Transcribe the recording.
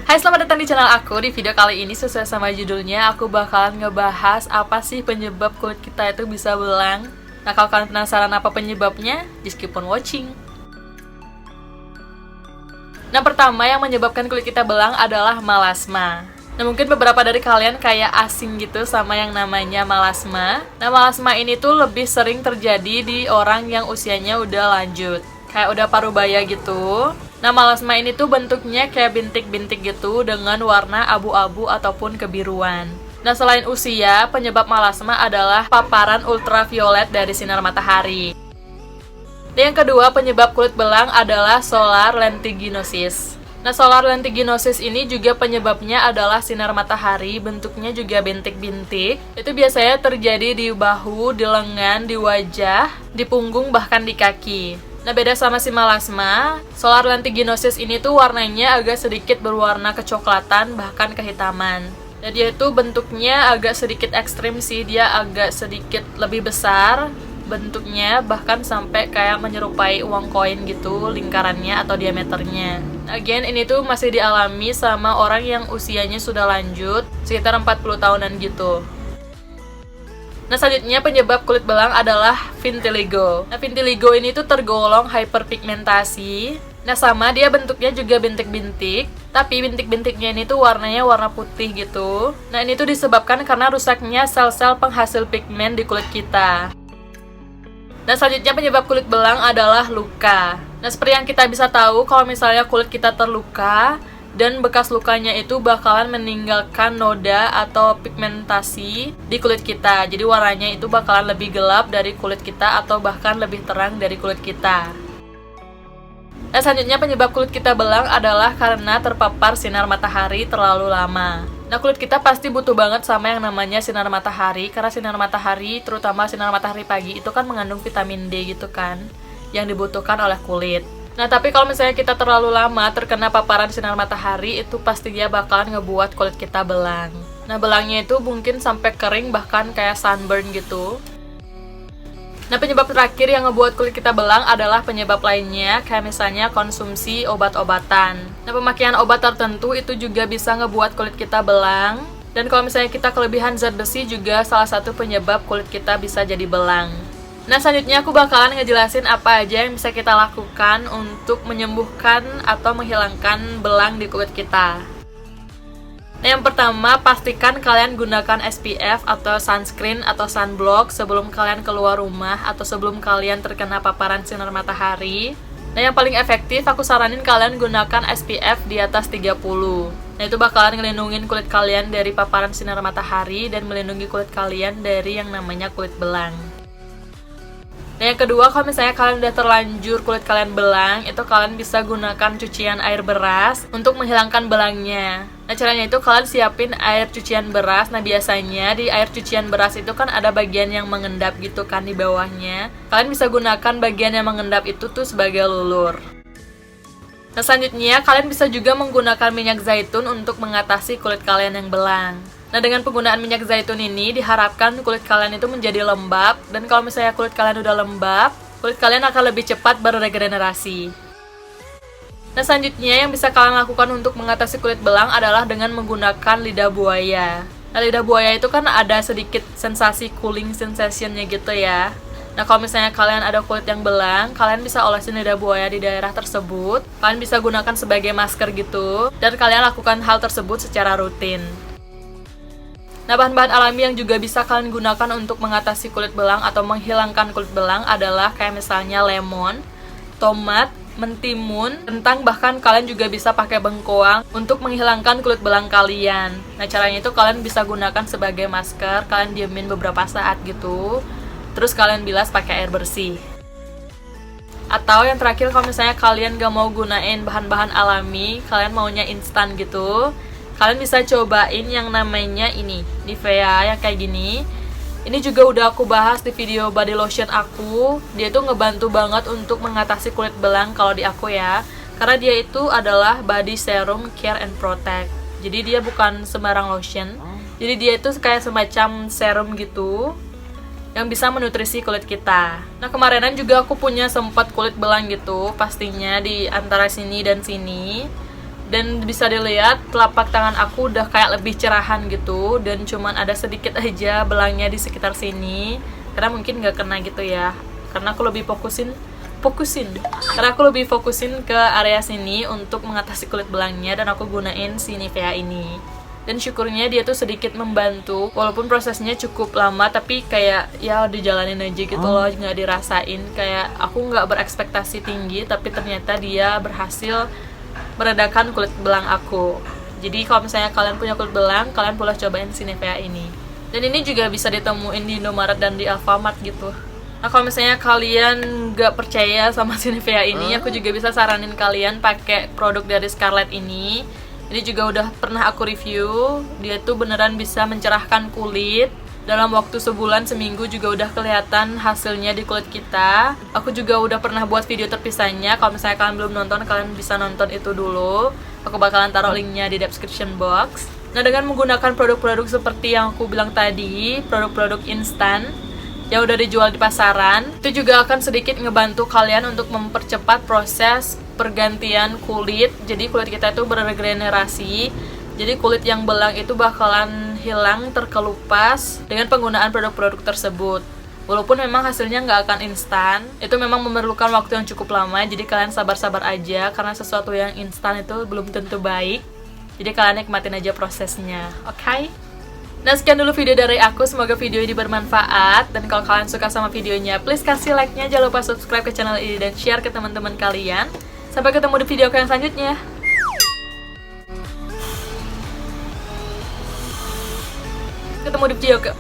Hai, selamat datang di channel aku. Di video kali ini sesuai sama judulnya, aku bakalan ngebahas apa sih penyebab kulit kita itu bisa belang. Nah, kalau kalian penasaran apa penyebabnya, just keep on watching. Nah, pertama yang menyebabkan kulit kita belang adalah melasma. Nah, mungkin beberapa dari kalian kayak asing gitu sama yang namanya melasma. Nah, melasma ini tuh lebih sering terjadi di orang yang usianya udah lanjut, kayak udah parubaya gitu. Nah, melasma ini tuh bentuknya kayak bintik-bintik gitu dengan warna abu-abu ataupun kebiruan. Nah, selain usia, penyebab melasma adalah paparan ultraviolet dari sinar matahari. Dan yang kedua, penyebab kulit belang adalah solar lentiginosis. Nah, solar lentiginosis ini juga penyebabnya adalah sinar matahari, bentuknya juga bintik-bintik. Itu biasanya terjadi di bahu, di lengan, di wajah, di punggung, bahkan di kaki. Nah, beda sama si melasma, solar lentiginosis ini tuh warnanya agak sedikit berwarna kecoklatan, bahkan kehitaman. Dan dia itu bentuknya agak sedikit ekstrim sih, dia agak sedikit lebih besar bentuknya, bahkan sampai kayak menyerupai uang koin gitu lingkarannya atau diameternya. Again, ini tuh masih dialami sama orang yang usianya sudah lanjut, sekitar 40 tahunan gitu. Nah, selanjutnya penyebab kulit belang adalah vitiligo. Nah, vitiligo ini tuh tergolong hyperpigmentasi. Nah, sama dia bentuknya juga bintik-bintik, tapi bintik-bintiknya ini tuh warnanya warna putih gitu. Nah, ini tuh disebabkan karena rusaknya sel-sel penghasil pigmen di kulit kita. Nah, selanjutnya penyebab kulit belang adalah luka. Nah, seperti yang kita bisa tahu, kalau misalnya kulit kita terluka, dan bekas lukanya itu bakalan meninggalkan noda atau pigmentasi di kulit kita. Jadi warnanya itu bakalan lebih gelap dari kulit kita atau bahkan lebih terang dari kulit kita. Nah, selanjutnya penyebab kulit kita belang adalah karena terpapar sinar matahari terlalu lama. Nah, kulit kita pasti butuh banget sama yang namanya sinar matahari, karena sinar matahari, terutama sinar matahari pagi, itu kan mengandung vitamin D gitu kan, yang dibutuhkan oleh kulit. Nah, tapi kalau misalnya kita terlalu lama terkena paparan sinar matahari, itu pasti dia bakalan ngebuat kulit kita belang. Nah, belangnya itu mungkin sampai kering, bahkan kayak sunburn gitu. Nah, penyebab terakhir yang ngebuat kulit kita belang adalah penyebab lainnya, kayak misalnya konsumsi obat-obatan. Nah, pemakaian obat tertentu itu juga bisa ngebuat kulit kita belang. Dan kalau misalnya kita kelebihan zat besi juga salah satu penyebab kulit kita bisa jadi belang. Nah, selanjutnya aku bakalan ngejelasin apa aja yang bisa kita lakukan untuk menyembuhkan atau menghilangkan belang di kulit kita. Nah, yang pertama, pastikan kalian gunakan SPF atau sunscreen atau sunblock sebelum kalian keluar rumah atau sebelum kalian terkena paparan sinar matahari. Nah, yang paling efektif aku saranin kalian gunakan SPF di atas 30. Nah, itu bakalan ngelindungin kulit kalian dari paparan sinar matahari dan melindungi kulit kalian dari yang namanya kulit belang. Nah, yang kedua, kalau misalnya kalian udah terlanjur kulit kalian belang, itu kalian bisa gunakan cucian air beras untuk menghilangkan belangnya. Nah, caranya itu kalian siapin air cucian beras. Nah, biasanya di air cucian beras itu kan ada bagian yang mengendap gitu kan di bawahnya. Kalian bisa gunakan bagian yang mengendap itu tuh sebagai lulur. Nah, selanjutnya kalian bisa juga menggunakan minyak zaitun untuk mengatasi kulit kalian yang belang. Nah, dengan penggunaan minyak zaitun ini diharapkan kulit kalian itu menjadi lembab, dan kalau misalnya kulit kalian udah lembab, kulit kalian akan lebih cepat beregenerasi. Nah, selanjutnya yang bisa kalian lakukan untuk mengatasi kulit belang adalah dengan menggunakan lidah buaya. Nah, lidah buaya itu kan ada sedikit sensasi cooling sensation-nya gitu ya. Nah, kalau misalnya kalian ada kulit yang belang, kalian bisa olesin lidah buaya di daerah tersebut. Kalian bisa gunakan sebagai masker gitu, dan kalian lakukan hal tersebut secara rutin. Nah, bahan-bahan alami yang juga bisa kalian gunakan untuk mengatasi kulit belang atau menghilangkan kulit belang adalah kayak misalnya lemon, tomat, mentimun, kentang, bahkan kalian juga bisa pakai bengkoang untuk menghilangkan kulit belang kalian. Nah, caranya itu kalian bisa gunakan sebagai masker, kalian diemin beberapa saat gitu, terus kalian bilas pakai air bersih. Atau yang terakhir, kalau misalnya kalian gak mau gunain bahan-bahan alami, kalian maunya instan gitu, kalian bisa cobain yang namanya ini, Nivea yang kayak gini. Ini juga udah aku bahas di video body lotion aku. Dia tuh ngebantu banget untuk mengatasi kulit belang kalau di aku ya. Karena dia itu adalah body serum care and protect. Jadi dia bukan sembarang lotion. Jadi dia itu kayak semacam serum gitu yang bisa menutrisi kulit kita. Nah, kemarinan juga aku punya sempat kulit belang gitu, pastinya di antara sini dan sini. Dan bisa dilihat telapak tangan aku udah kayak lebih cerahan gitu, dan cuman ada sedikit aja belangnya di sekitar sini. Karena mungkin nggak kena gitu ya. Karena aku lebih fokusin ke area sini untuk mengatasi kulit belangnya, dan aku gunain si Nivea ini. Dan syukurnya dia tuh sedikit membantu, walaupun prosesnya cukup lama, tapi kayak ya dijalanin aja gitu loh, nggak dirasain. Kayak aku nggak berekspektasi tinggi, tapi ternyata dia berhasil meredakan kulit belang aku. Jadi kalau misalnya kalian punya kulit belang, kalian boleh cobain si Nivea ini. Dan ini juga bisa ditemuin di Indomaret dan di Alfamart gitu. Nah kalau misalnya kalian nggak percaya sama si Nivea ini, aku juga bisa saranin kalian pakai produk dari Scarlett ini. Ini juga udah pernah aku review. Dia tuh beneran bisa mencerahkan kulit. Dalam waktu sebulan, seminggu juga udah kelihatan hasilnya di kulit kita. Aku juga udah pernah buat video terpisahnya. Kalau misalnya kalian belum nonton, kalian bisa nonton itu dulu. Aku bakalan taruh linknya di description box. Nah, dengan menggunakan produk-produk seperti yang aku bilang tadi, produk-produk instan yang udah dijual di pasaran, itu juga akan sedikit ngebantu kalian untuk mempercepat proses pergantian kulit. Jadi kulit kita itu beregenerasi. Jadi kulit yang belang itu bakalan hilang, terkelupas dengan penggunaan produk-produk tersebut. Walaupun memang hasilnya nggak akan instan, itu memang memerlukan waktu yang cukup lama. Jadi kalian sabar-sabar aja, karena sesuatu yang instan itu belum tentu baik. Jadi kalian nikmatin aja prosesnya, oke? Nah, sekian dulu video dari aku. Semoga video ini bermanfaat. Dan kalau kalian suka sama videonya, please kasih like-nya. Jangan lupa subscribe ke channel ini dan share ke teman-teman kalian. Sampai ketemu di video aku yang selanjutnya. Ketemu di video ke